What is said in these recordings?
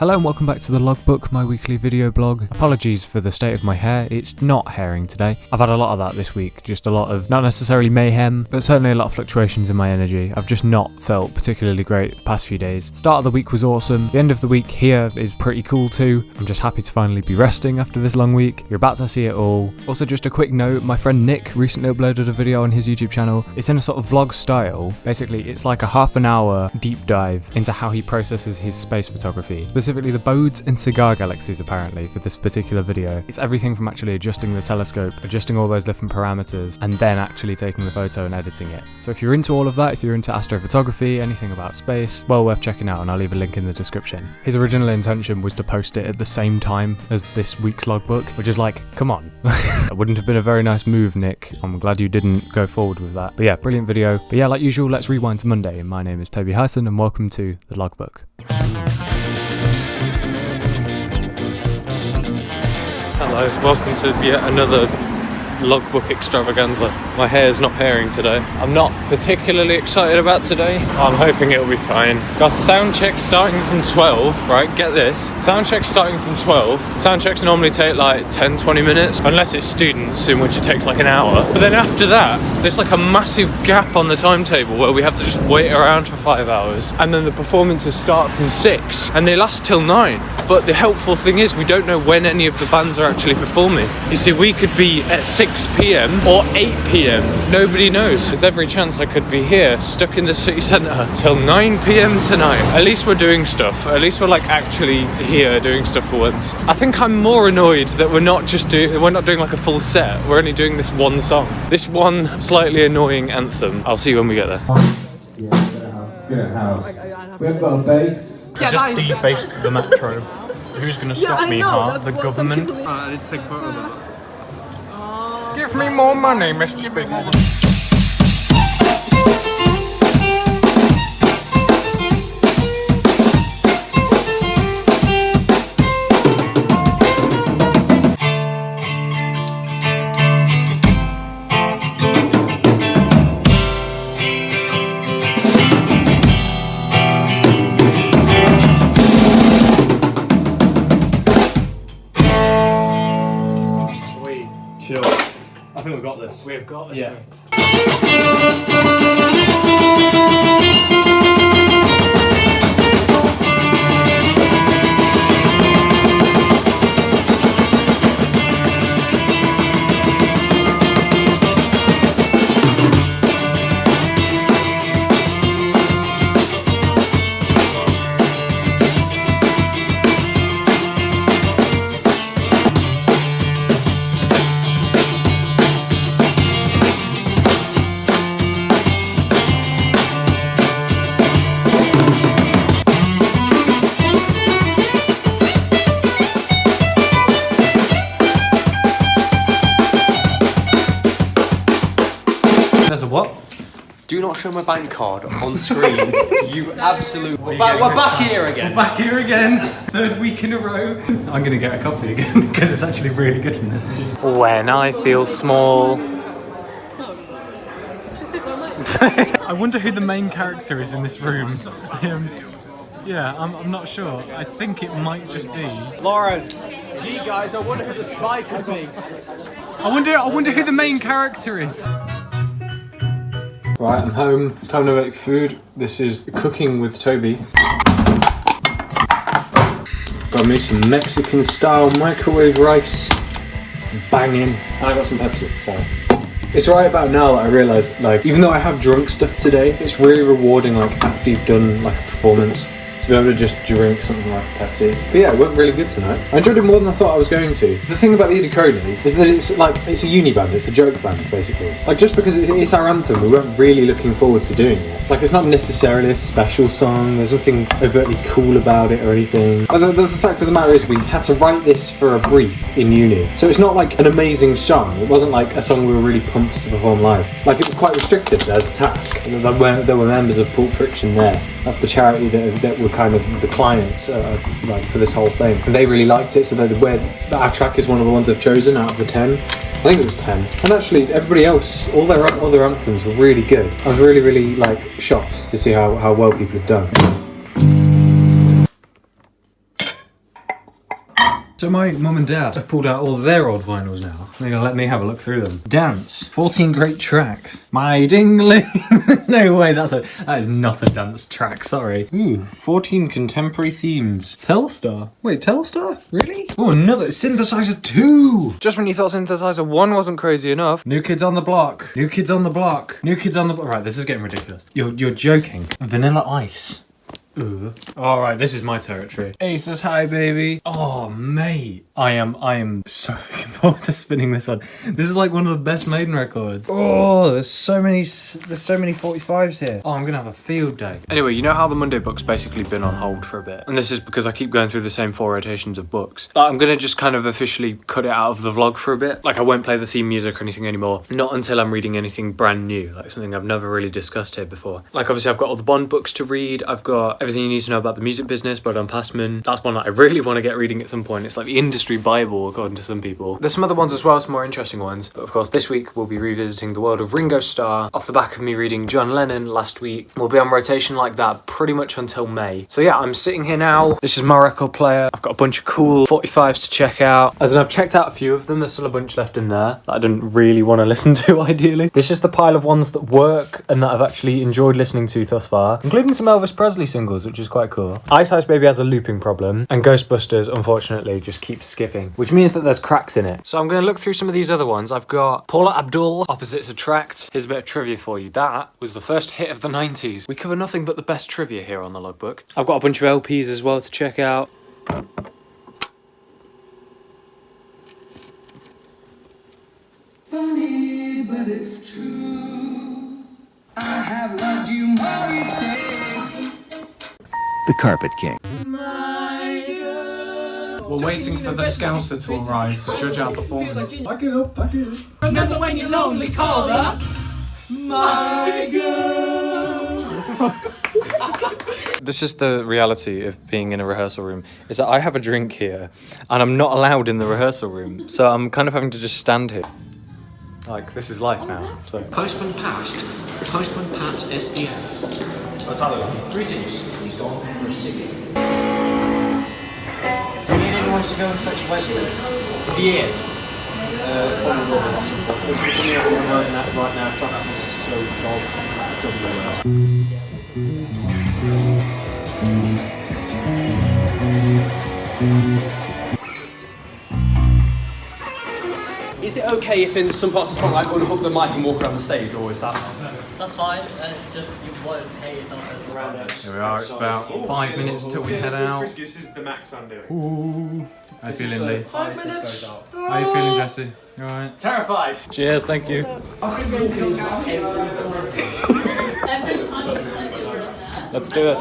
Hello and welcome back to the Logbook, my weekly video blog. Apologies for the state of my hair, it's not hairing today. I've had a lot of that this week, just a lot of, not necessarily mayhem, but certainly a lot of fluctuations in my energy. I've just not felt particularly great the past few days. Start of the week was awesome, the end of the week here is pretty cool too. I'm just happy to finally be resting after this long week. You're about to see it all. Also just a quick note, my friend Nick recently uploaded a video on his YouTube channel. It's in a sort of vlog style. Basically, it's like a half an hour deep dive into how he processes his space photography. Specifically the bodes and cigar galaxies apparently for this particular video. It's everything from actually adjusting the telescope, adjusting all those different parameters, and then actually taking the photo and editing it. So if you're into all of that, if you're into astrophotography, anything about space, well worth checking out, and I'll leave a link in the description. His original intention was to post it at the same time as this week's logbook, which is like, come on. That wouldn't have been a very nice move, Nick. I'm glad you didn't go forward with that. But yeah, brilliant video. But yeah, like usual, let's rewind to Monday. My name is Toby Hyson and welcome to the logbook. Hello, welcome to yet another logbook extravaganza. My hair's not hairing today. I'm not particularly excited about today. I'm hoping it'll be fine. Got sound check starting from 12, right? Get this. Sound check starting from 12. Sound checks normally take like 10-20 minutes, unless it's students, in which it takes like an hour. But then after that, there's like a massive gap on the timetable where we have to just wait around for 5 hours. And then the performances start from 6 and they last till 9. But the helpful thing is we don't know when any of the bands are actually performing. You see, we could be at 6 PM or 8 PM. Nobody knows. There's every chance I could be here, stuck in the city centre till 9 PM tonight. At least we're doing stuff. At least we're like actually here doing stuff for once. I think I'm more annoyed that we're not doing like a full set. We're only doing this one song. This one slightly annoying anthem. I'll see you when we get there. Good house. We have got a bass. Yeah, just debased the metro. Who's gonna stop me, huh? The government? Let's take a photo of that. Give me more money, Mr. Speaker. I think we've got this. We've got this. Yeah. There's a what? Do not show my bank card on screen. You absolute... We're back here again. We're back here again. Third week in a row. I'm gonna get a coffee again because it's actually really good in this machine. When I feel small. I wonder who the main character is in this room. Yeah, I'm not sure. I think it might just be Lauren. Gee guys, I wonder who the spy could be. I wonder who the main character is. Right, I'm home. Time to make food. This is cooking with Toby. Got me some Mexican style microwave rice. Banging. And I got some Pepsi, so. It's right about now that I realise, like, even though I have drunk stuff today, it's really rewarding, like, after you've done, like, a performance, to be able to just drink something like Pepsi. But yeah, it went really good tonight. I enjoyed it more than I thought I was going to. The thing about the Idiconi is that it's a uni band, it's a joke band, basically. Like, just because it's our anthem, we weren't really looking forward to doing it. Like, it's not necessarily a special song, there's nothing overtly cool about it or anything. The fact of the matter is we had to write this for a brief in uni. So it's not like an amazing song. It wasn't like a song we were really pumped to perform live. Like, it was quite restricted as a task. There were members of Pulp Friction there. That's the charity that were kind of the clients like for this whole thing. And they really liked it, so our track is one of the ones they've chosen out of the 10. I think it was 10. And actually, everybody else, all their other anthems were really good. I was really, really shocked to see how well people had done. So my mum and dad have pulled out all their old vinyls now. They're gonna let me have a look through them. Dance, 14 great tracks. My dingling. No way, that is not a dance track, sorry. Ooh, 14 contemporary themes. Telstar? Wait, Telstar? Really? Oh, another Synthesizer 2! Just when you thought Synthesizer 1 wasn't crazy enough. New Kids on the Block. New Kids on the Block. New Kids on the Block. Right, this is getting ridiculous. You're joking. Vanilla Ice. Ooh. Alright, this is my territory. Aces High, baby. Oh, mate. I am so looking forward to spinning this one. This is like one of the best Maiden records. Oh, there's so many 45s here. Oh, I'm gonna have a field day. Anyway, you know how the Monday book's basically been on hold for a bit? And this is because I keep going through the same 4 rotations of books. I'm gonna just kind of officially cut it out of the vlog for a bit. Like, I won't play the theme music or anything anymore. Not until I'm reading anything brand new. Like, something I've never really discussed here before. Like, obviously, I've got all the Bond books to read. I've got everything you need to know about the music business by Don Passman. That's one that I really want to get reading at some point. It's like the industry bible, according to some people. There's some other ones as well, some more interesting ones. But of course, this week we'll be revisiting the world of Ringo Starr off the back of me reading John Lennon last week. We'll be on rotation like that pretty much until May. So yeah, I'm sitting here now. This is my record player. I've got a bunch of cool 45s to check out. As in, I've checked out a few of them. There's still a bunch left in there that I didn't really want to listen to, ideally. This is just the pile of ones that work and that I've actually enjoyed listening to thus far, including some Elvis Presley singles, which is quite cool. Ice Ice Baby has a looping problem, and Ghostbusters, unfortunately, just keeps skipping, which means that there's cracks in it. So I'm going to look through some of these other ones. I've got Paula Abdul, Opposites Attract. Here's a bit of trivia for you. That was the first hit of the 90s. We cover nothing but the best trivia here on the Logbook. I've got a bunch of LPs as well to check out. Funny, but it's true. I have loved you more each day. The Carpet King. We're waiting for the Scouser to arrive to judge our performance. Back it up, back it up. Remember when you lonely called her my girl? This is the reality of being in a rehearsal room, is that I have a drink here and I'm not allowed in the rehearsal room, so I'm kind of having to just stand here. Like, this is life now, so. Postman passed. Postman Pat SDS. What's that like? Greetings. He's gone for a ciggy. Do you need anyone to go and fetch Wesley? Is he in? Probably will be. We're coming up right now. Traffic is so Is it okay if in some parts of the song I unhook the mic and walk around the stage, or is that? That's fine, and it's just you won't pay yourself as around it. Here we are, it's about 5 minutes till we head out. This is the max I'm doing. Ooh. How you feeling, Lee? 5 minutes. How you feeling, Jesse? You alright? Terrified. Cheers, thank you. Every time you say you're in there. Let's do it.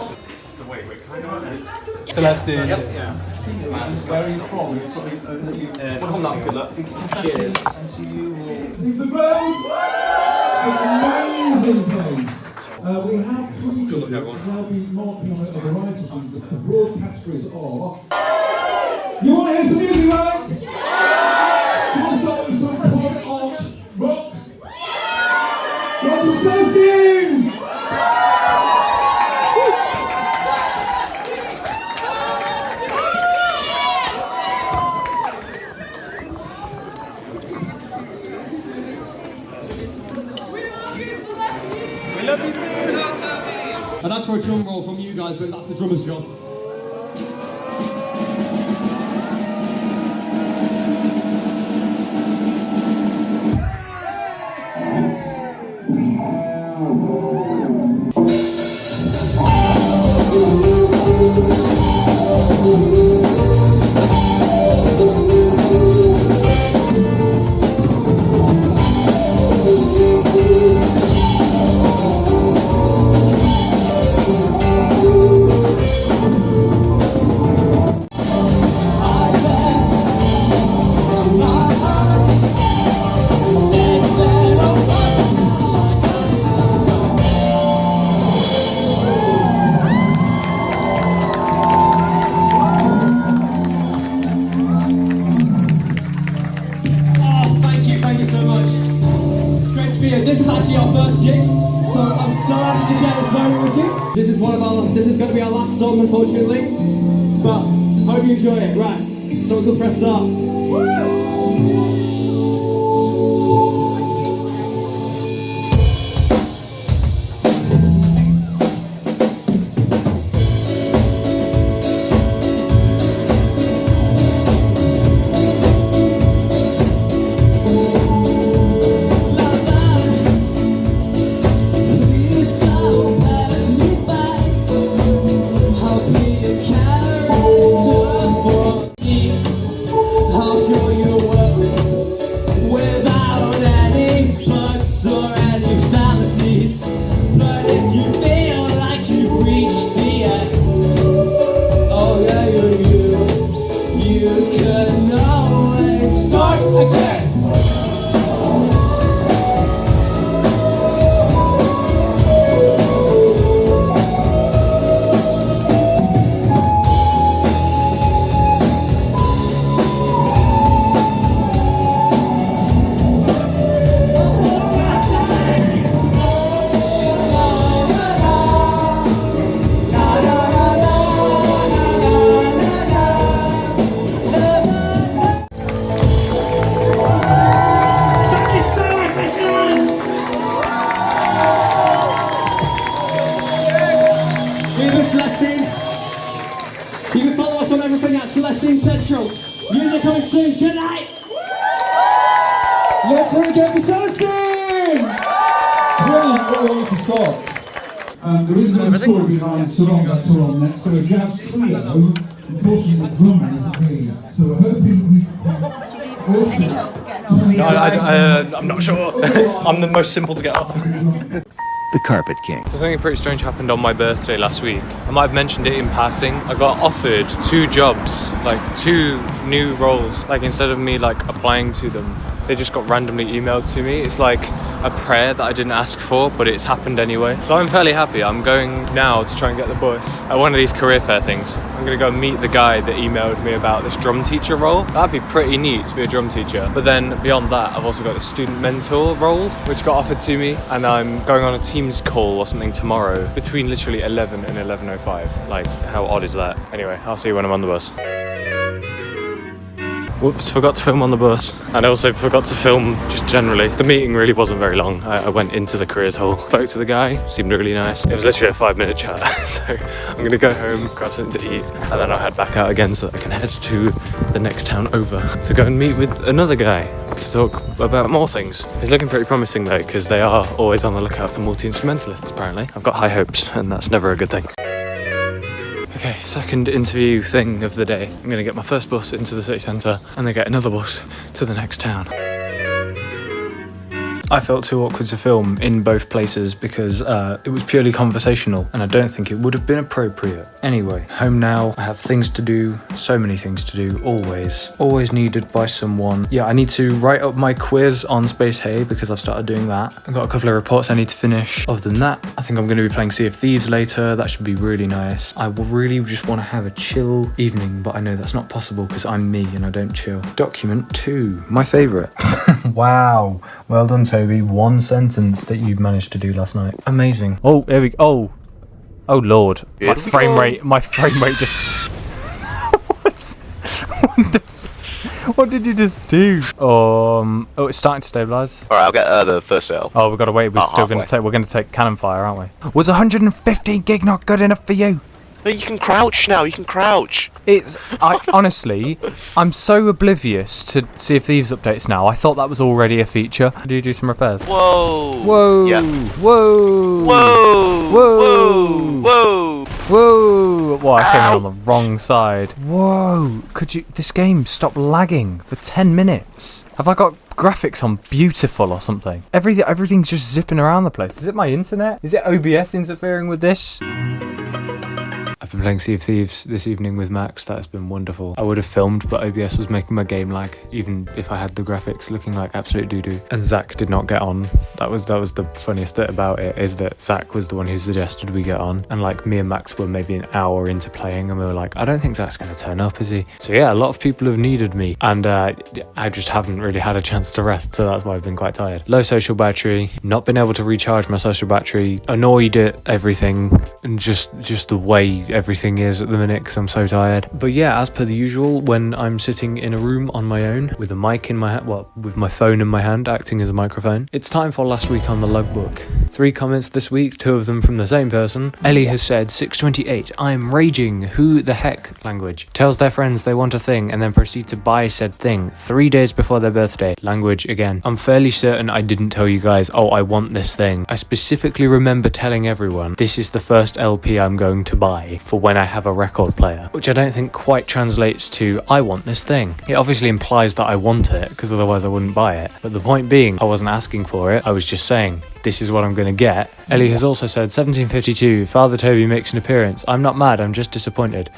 Celestine. Yeah. Where are you from? Good luck. Cheers. The road! Amazing place. We have previews and I'll be marking on a variety of things. The broad categories are... You want to hear some music, right? You want to start with some pop, art, rock? Welcome to Celestine! And that's for a drum roll from you guys, but that's the drummer's job. This is actually our first gig, so I'm so happy to share this moment with you. This is going to be our last song, unfortunately, but hope you enjoy it. Right. So press start. Celestine. You can follow us on everything at Celestine Central. Music coming soon. Good night. Let's bring it down to Celestine! Brilliant, what a way to start. There is no story behind Surong next, so a jazz trio. Unfortunately, the drummer isn't here, so we're hoping we can No, I'm not sure. I'm the most simple to get off. The Carpet King. So something pretty strange happened on my birthday last week. I might have mentioned it in passing. I got offered 2 jobs, like 2 new roles. Like instead of me like applying to them, they just got randomly emailed to me. It's like a prayer that I didn't ask for, but it's happened anyway. So I'm fairly happy. I'm going now to try and get the bus at one of these career fair things. I'm gonna go meet the guy that emailed me about this drum teacher role. That'd be pretty neat to be a drum teacher. But then beyond that, I've also got the student mentor role, which got offered to me, and I'm going on a Teams call or something tomorrow between literally 11 and 11:05. Like, how odd is that? Anyway, I'll see you when I'm on the bus. Whoops, forgot to film on the bus. And I also forgot to film just generally. The meeting really wasn't very long. I went into the careers hall, spoke to the guy, seemed really nice. It was literally a 5-minute chat. So I'm gonna go home, grab something to eat, and then I'll head back out again so that I can head to the next town over to go and meet with another guy to talk about more things. It's looking pretty promising though, because they are always on the lookout for multi-instrumentalists apparently. I've got high hopes, and that's never a good thing. Okay, second interview thing of the day. I'm gonna get my first bus into the city centre and then get another bus to the next town. I felt too awkward to film in both places because it was purely conversational and I don't think it would have been appropriate. Anyway, home now. I have things to do, so many things to do, always needed by someone. Yeah, I need to write up my quiz on Space Hay because I've started doing that. I've got a couple of reports I need to finish. Other than that, I think I'm going to be playing Sea of Thieves later. That should be really nice. I will really just want to have a chill evening, but I know that's not possible because I'm me and I don't chill. Document 2, my favourite. Wow, well done Toby. 1 sentence that you managed to do last night. Amazing. Oh, there we go. Oh Lord. My frame rate just... What did you just do? Oh, it's starting to stabilise. Alright, I'll get the first sale. Oh, we've got to wait. We're going to take cannon fire, aren't we? Was 115 gig not good enough for you? But you can crouch now, you can crouch. Honestly, I'm so oblivious to Sea of Thieves updates now. I thought that was already a feature. Did you do some repairs? Whoa. Whoa. Yeah. Whoa. Whoa. Whoa. Whoa. Whoa. Well, I came in on the wrong side. Whoa. This game stopped lagging for 10 minutes. Have I got graphics on beautiful or something? Everything's just zipping around the place. Is it my internet? Is it OBS interfering with this? I've been playing Sea of Thieves this evening with Max. That's been wonderful. I would have filmed, but OBS was making my game lag, even if I had the graphics looking like absolute doo-doo. And Zach did not get on. That was the funniest bit about it, is that Zach was the one who suggested we get on. And like me and Max were maybe an hour into playing and we were like, I don't think Zach's going to turn up, is he? So yeah, a lot of people have needed me. And I just haven't really had a chance to rest, so that's why I've been quite tired. Low social battery, not been able to recharge my social battery, annoyed at everything, and just the way everything is at the minute because I'm so tired. But yeah, as per the usual, when I'm sitting in a room on my own with a mic in my hand, well, with my phone in my hand acting as a microphone, it's time for last week on the Logbook. 3 comments this week, 2 of them from the same person. Ellie has said, 628, I'm raging, who the heck language. Tells their friends they want a thing and then proceed to buy said thing 3 days before their birthday. Language again. I'm fairly certain I didn't tell you guys, oh, I want this thing. I specifically remember telling everyone, this is the first LP I'm going to buy for when I have a record player, which I don't think quite translates to, I want this thing. It obviously implies that I want it, because otherwise I wouldn't buy it. But the point being, I wasn't asking for it, I was just saying, this is what I'm going to get. Ellie has also said, 1752, Father Toby makes an appearance. I'm not mad, I'm just disappointed.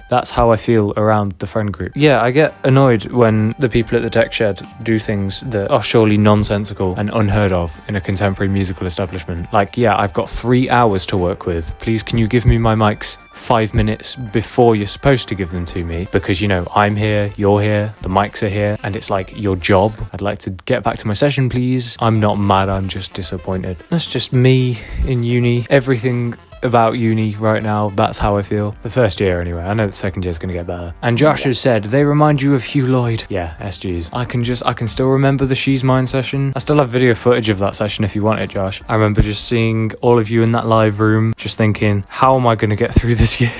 That's how I feel around the friend group. Yeah, I get annoyed when the people at the tech shed do things that are surely nonsensical and unheard of in a contemporary musical establishment. Like, yeah, I've got 3 hours to work with. Please, can you give me my mics 5 minutes before you're supposed to give them to me? Because, you know, I'm here, you're here, the mics are here, and it's like your job. I'd like to get back to my session, please. I'm not mad, I'm just disappointed. That's just me in uni. Everything about uni right now, that's how I feel. The first year anyway. I know the second year's gonna get better. And Josh has said, they remind you of Hugh Lloyd. Yeah, SGs. I can still remember the She's Mine session. I still have video footage of that session if you want it, Josh. I remember just seeing all of you in that live room, just thinking, how am I gonna get through this year?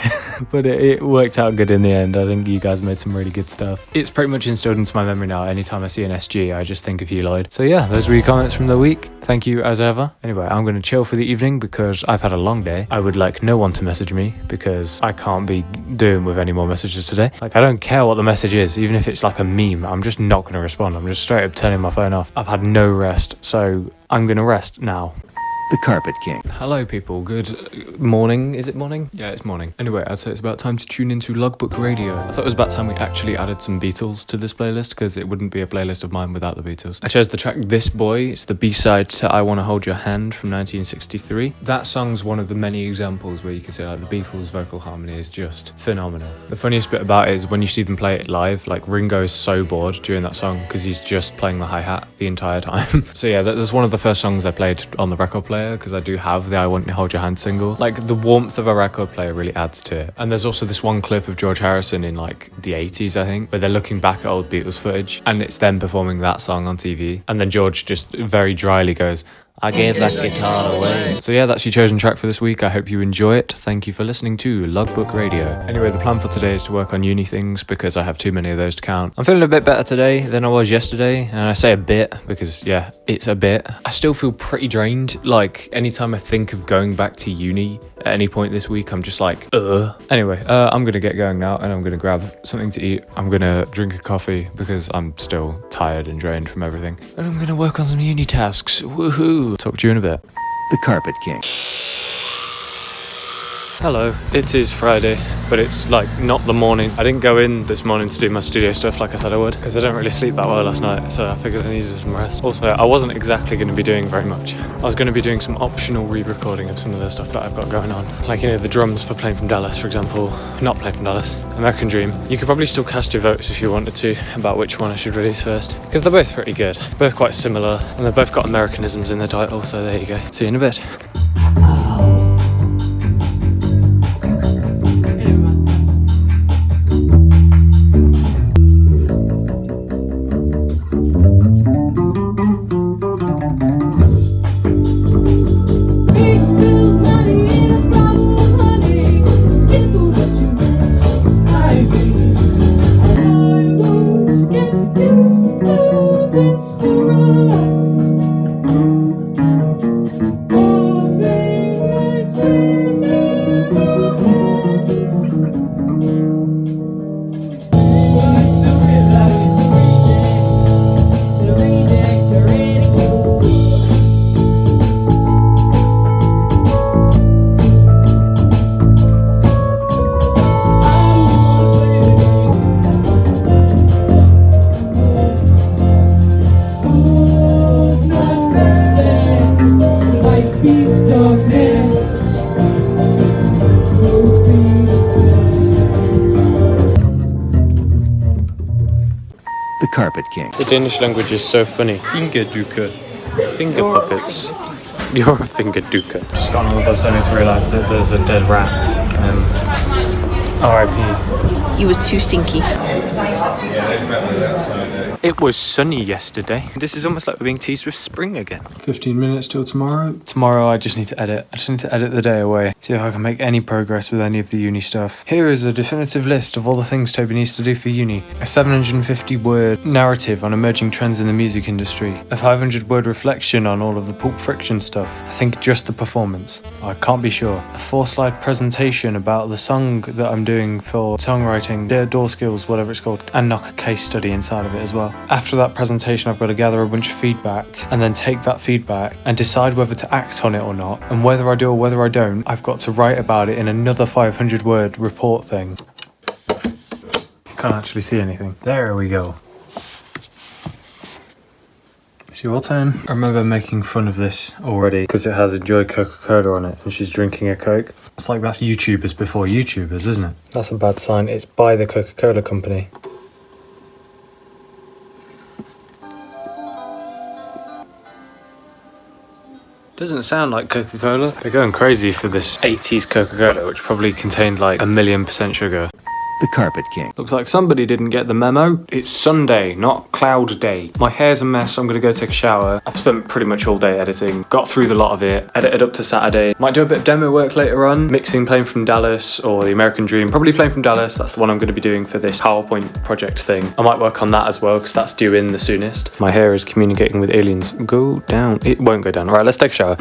But it worked out good in the end. I think you guys made some really good stuff. It's pretty much instilled into my memory now. Anytime I see an SG, I just think of Hugh Lloyd. So yeah, those were your comments from the week. Thank you as ever. Anyway, I'm gonna chill for the evening because I've had a long day. I would like no one to message me because I can't be doing with any more messages today. Like, I don't care what the message is, even if it's like a meme, I'm just not going to respond. I'm just straight up turning my phone off. I've had no rest, so I'm going to rest now. The Carpet King. Hello people, good morning. Is it morning? Yeah, it's morning. Anyway, I'd say it's about time to tune into Logbook Radio. I thought it was about time we actually added some Beatles to this playlist because it wouldn't be a playlist of mine without the Beatles. I chose the track This Boy. It's the B-side to I Wanna Hold Your Hand from 1963. That song's one of the many examples where you can say like the Beatles' vocal harmony is just phenomenal. The funniest bit about it is when you see them play it live, like Ringo is so bored during that song because he's just playing the hi-hat the entire time. So yeah, that's one of the first songs I played on the record player because I do have the I Want to Hold Your Hand single. Like, the warmth of a record player really adds to it. And there's also this one clip of George Harrison in like the 80s, I think, where they're looking back at old Beatles footage and it's them performing that song on TV. And then George just very dryly goes, I gave that guitar away. So yeah, that's your chosen track for this week. I hope you enjoy it. Thank you for listening to Logbook Radio. Anyway, the plan for today is to work on uni things because I have too many of those to count. I'm feeling a bit better today than I was yesterday. And I say a bit because, yeah, it's a bit. I still feel pretty drained. Like, anytime I think of going back to uni at any point this week, I'm just like, Anyway, I'm going to get going now and I'm going to grab something to eat. I'm going to drink a coffee because I'm still tired and drained from everything. And I'm going to work on some uni tasks. Woohoo! Talk to you in a bit. The Carpet King. Hello, it is Friday, but it's like not the morning. I didn't go in this morning to do my studio stuff like I said I would, because I didn't really sleep that well last night, so I figured I needed some rest. Also, I wasn't exactly going to be doing very much. I was going to be doing some optional re-recording of some of the stuff that I've got going on. Like, you know, the drums for Playing from Dallas, for example. Not Playing from Dallas, American Dream. You could probably still cast your votes if you wanted to, about which one I should release first, because they're both pretty good. Both quite similar, and they've both got Americanisms in the title, so there you go. See you in a bit. The Carpet King. The Danish language is so funny. Fingerduke. Finger puppets. You're a fingerduke. Just got on the bus only to realise that there's a dead rat R.I.P. He was too stinky. It was sunny yesterday. This is almost like we're being teased with spring again. 15 minutes till tomorrow. Tomorrow I just need to edit. I just need to edit the day away. See if I can make any progress with any of the uni stuff. Here is a definitive list of all the things Toby needs to do for uni. A 750-word narrative on emerging trends in the music industry. A 500-word reflection on all of the Pulp Friction stuff. I think just the performance. I can't be sure. A 4-slide presentation about the song that I'm doing for songwriting, door skills, whatever it's called, and knock a case study inside of it as well. After that presentation, I've got to gather a bunch of feedback and then take that feedback and decide whether to act on it or not. And whether I do or whether I don't, I've got to write about it in another 500-word report thing. Can't actually see anything. There we go. It's your turn. I remember making fun of this already because it has Enjoy Coca-Cola on it and she's drinking a Coke. It's like that's YouTubers before YouTubers, isn't it? That's a bad sign. It's by the Coca-Cola company. Doesn't sound like Coca-Cola. They're going crazy for this 80s Coca-Cola, which probably contained like 1,000,000% sugar. The Carpet King. Looks like somebody didn't get the memo. It's Sunday, not cloud day. My hair's a mess, so I'm gonna go take a shower. I've spent pretty much all day editing. Got through the lot of it, edited up to Saturday. Might do a bit of demo work later on. Mixing Playing from Dallas or The American Dream. Probably Playing from Dallas, that's the one I'm gonna be doing for this PowerPoint project thing. I might work on that as well, because that's due in the soonest. My hair is communicating with aliens. Go down. It won't go down. All right, let's take a shower.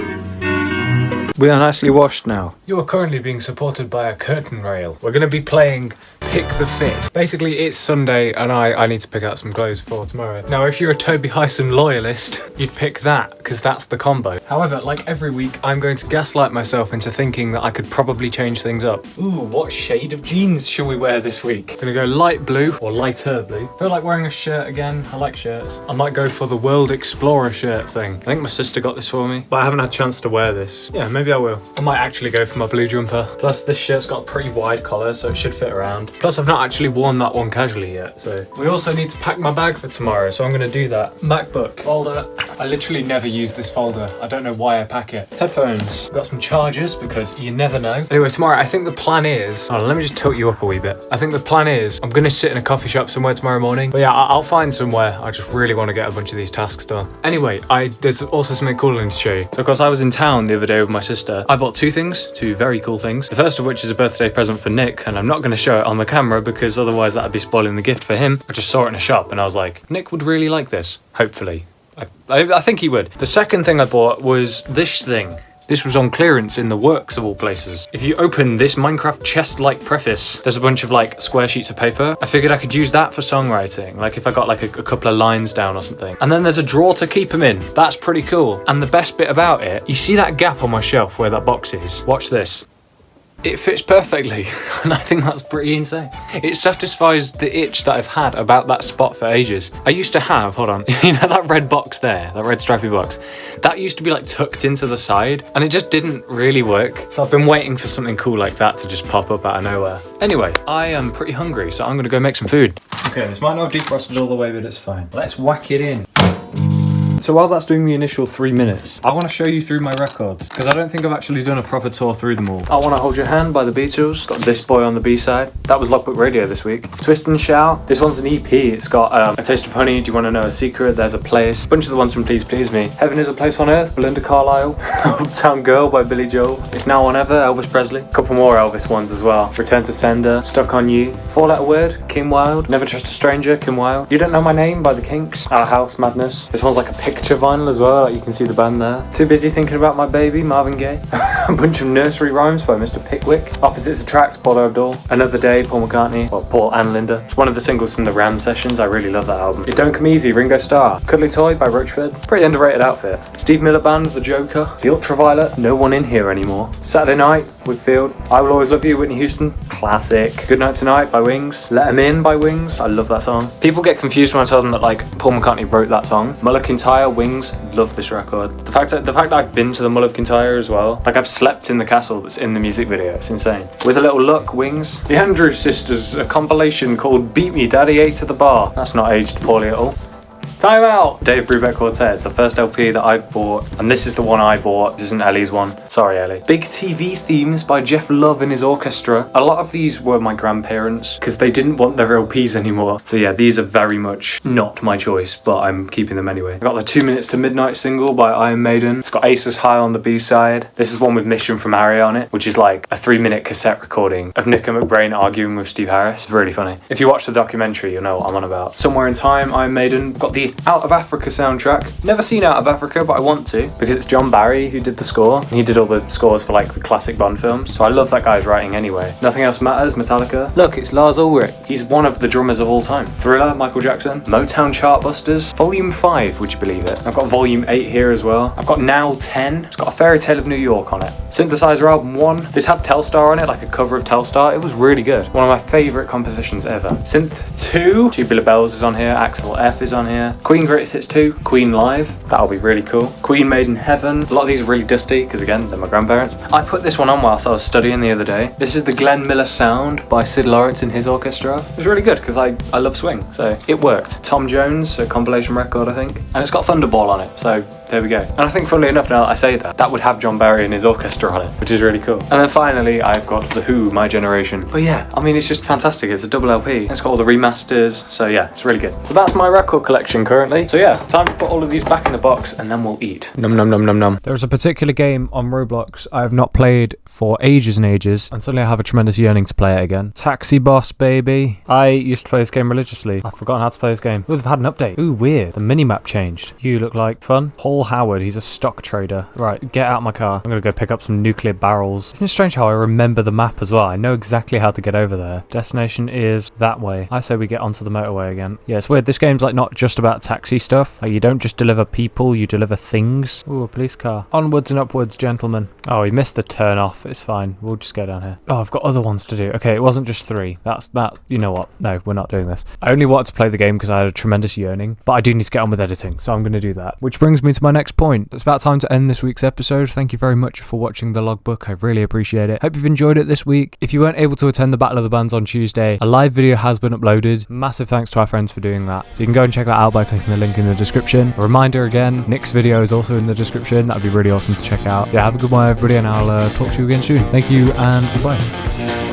We are nicely washed now. You are currently being supported by a curtain rail. We're going to be playing Pick the Fit. Basically, it's Sunday and I need to pick out some clothes for tomorrow. Now, if you're a Toby Hyson loyalist, you'd pick that because that's the combo. However, like every week, I'm going to gaslight myself into thinking that I could probably change things up. Ooh, what shade of jeans shall we wear this week? Gonna go light blue or lighter blue. Feel like wearing a shirt again. I like shirts. I might go for the World Explorer shirt thing. I think my sister got this for me, but I haven't had a chance to wear this. Yeah, maybe I will. I might actually go for my blue jumper. Plus, this shirt's got a pretty wide collar, so it should fit around. Plus, I've not actually worn that one casually yet, so. We also need to pack my bag for tomorrow, so I'm gonna do that. MacBook folder. I literally never use this folder. I don't know why I pack it. Headphones. Got some chargers, because you never know. Anyway, tomorrow, I think the plan is... Oh, let me just tilt you up a wee bit. I think the plan is I'm gonna sit in a coffee shop somewhere tomorrow morning. But yeah, I'll find somewhere. I just really want to get a bunch of these tasks done. Anyway, there's also something cool I need to show you. So, of course, I was in town the other day with my sister. I bought two very cool things. The first of which is a birthday present for Nick, and I'm not going to show it on the camera because otherwise that'd be spoiling the gift for him. I just saw it in a shop and I was like, Nick would really like this, hopefully. I think he would. The second thing I bought was this thing. This was on clearance in the Works of all places. If you open this Minecraft chest-like preface, there's a bunch of like square sheets of paper. I figured I could use that for songwriting, like if I got like a couple of lines down or something. And then there's a drawer to keep them in. That's pretty cool. And the best bit about it, you see that gap on my shelf where that box is? Watch this. It fits perfectly, and I think that's pretty insane. It satisfies the itch that I've had about that spot for ages. I used to have, hold on, you know that red box there, that red stripy box? That used to be like tucked into the side, and it just didn't really work. So I've been waiting for something cool like that to just pop up out of nowhere. Anyway, I am pretty hungry, so I'm gonna go make some food. Okay, this might not have defrosted all the way, but it's fine. Let's whack it in. So while that's doing the initial 3 minutes, I want to show you through my records, because I don't think I've actually done a proper tour through them all. I Want to Hold Your Hand by the Beatles. Got This Boy on the B-side. That was Logbook Radio this week. Twist and Shout. This one's an EP. It's got A Taste of Honey, Do You Want to Know a Secret? There's a Place. Bunch of the ones from Please Please Me. Heaven is a Place on Earth, Belinda Carlisle. Uptown Girl by Billy Joel. It's Now or Never, Elvis Presley. A couple more Elvis ones as well. Return to Sender, Stuck on You. 4-Letter Word, Kim Wilde. Never Trust a Stranger, Kim Wilde. You Don't Know My Name by The Kinks. Our House, Madness. This one's like a picture vinyl as well. Like you can see the band there. Too Busy Thinking About My Baby, Marvin Gaye. A bunch of nursery rhymes by Mr. Pickwick. Opposites Attract, Paula Abdul. Another Day, Paul McCartney. Well, Paul and Linda. It's one of the singles from the Ram sessions. I really love that album. It Don't Come Easy, Ringo Starr. Cuddly Toy by Roachford. Pretty underrated outfit. Steve Miller Band, The Joker. The Ultraviolet, No One in Here Anymore. Saturday Night, Whitfield. I Will Always Love You, Whitney Houston. Classic. Good Night Tonight by Wings. Let 'Em In by Wings. I love that song. People get confused when I tell them that like Paul McCartney wrote that song. Mull of Kintyre, Wings. Love this record. The fact that I've been to the Mull of Kintyre as well. Like I've slept in the castle that's in the music video. It's insane. With a Little Luck, Wings. The Andrews Sisters, a compilation called Beat Me Daddy 8 to the Bar. That's not aged poorly at all. Time Out! Dave Brubeck Quartet, the first LP that I bought, and this is the one I bought. This isn't Ellie's one. Sorry, Ellie. Big TV Themes by Jeff Love and his orchestra. A lot of these were my grandparents because they didn't want their LPs anymore. So yeah, these are very much not my choice, but I'm keeping them anyway. I got the 2 Minutes to Midnight single by Iron Maiden. It's got Aces High on the B-side. This is one with Mission from Harry on it, which is like a 3-minute cassette recording of Nick and McBrain arguing with Steve Harris. It's really funny. If you watch the documentary, you'll know what I'm on about. Somewhere in Time, Iron Maiden. Got the Out of Africa soundtrack. Never seen Out of Africa, but I want to because it's John Barry who did the score. He did all the scores for like the classic Bond films. So I love that guy's writing anyway. Nothing Else Matters, Metallica. Look, it's Lars Ulrich. He's one of the drummers of all time. Thriller, Michael Jackson. Motown Chartbusters. Volume 5, would you believe it? I've got Volume 8 here as well. I've got Now 10. It's got A Fairy Tale of New York on it. Synthesizer Album 1. This had Telstar on it, like a cover of Telstar. It was really good. One of my favourite compositions ever. Synth 2. Tubular Bells is on here. Axel F is on here. Queen Greatest Hits 2. Queen Live. That'll be really cool. Queen Made in Heaven. A lot of these are really dusty because again, they're my grandparents. I put this one on whilst I was studying the other day. This is the Glenn Miller Sound by Sid Lawrence and his orchestra. It was really good because I love swing, so it worked. Tom Jones, a compilation record I think, and it's got Thunderball on it, so there we go. And I think funnily enough now that I say that, that would have John Barry and his orchestra on it, which is really cool. And then finally I've got The Who, My Generation. But yeah, I mean it's just fantastic. It's a double LP. It's got all the remasters, so yeah, it's really good. So that's my record collection currently. So yeah, time to put all of these back in the box and then we'll eat. Num num num num num. There's a particular game on Roblox I have not played for ages and ages, and suddenly I have a tremendous yearning to play it again. Taxi Boss, baby. I used to play this game religiously. I've forgotten how to play this game. Ooh, they've had an update. Ooh, weird. The minimap changed. You look like fun. Paul Howard, he's a stock trader. Right, get out of my car. I'm gonna go pick up some nuclear barrels. Isn't it strange how I remember the map as well? I know exactly how to get over there. Destination is that way. I say we get onto the motorway again. Yeah, it's weird. This game's like not just about taxi stuff. Like, you don't just deliver people, you deliver things. Ooh, a police car. Onwards and upwards, gentlemen. Oh, we missed the turn off. It's fine. We'll just go down here. Oh, I've got other ones to do. Okay, it wasn't just 3. That's you know what? No, we're not doing this. I only wanted to play the game because I had a tremendous yearning, but I do need to get on with editing, so I'm going to do that. Which brings me to my next point. It's about time to end this week's episode. Thank you very much for watching the logbook. I really appreciate it. Hope you've enjoyed it this week. If you weren't able to attend the Battle of the Bands on Tuesday, a live video has been uploaded. Massive thanks to our friends for doing that. So you can go and check that out by clicking the link in the description. A reminder again, Nick's video is also in the description. That'd be really awesome to check out. So yeah, have a good one everybody, and I'll talk to you again soon. Thank you and goodbye.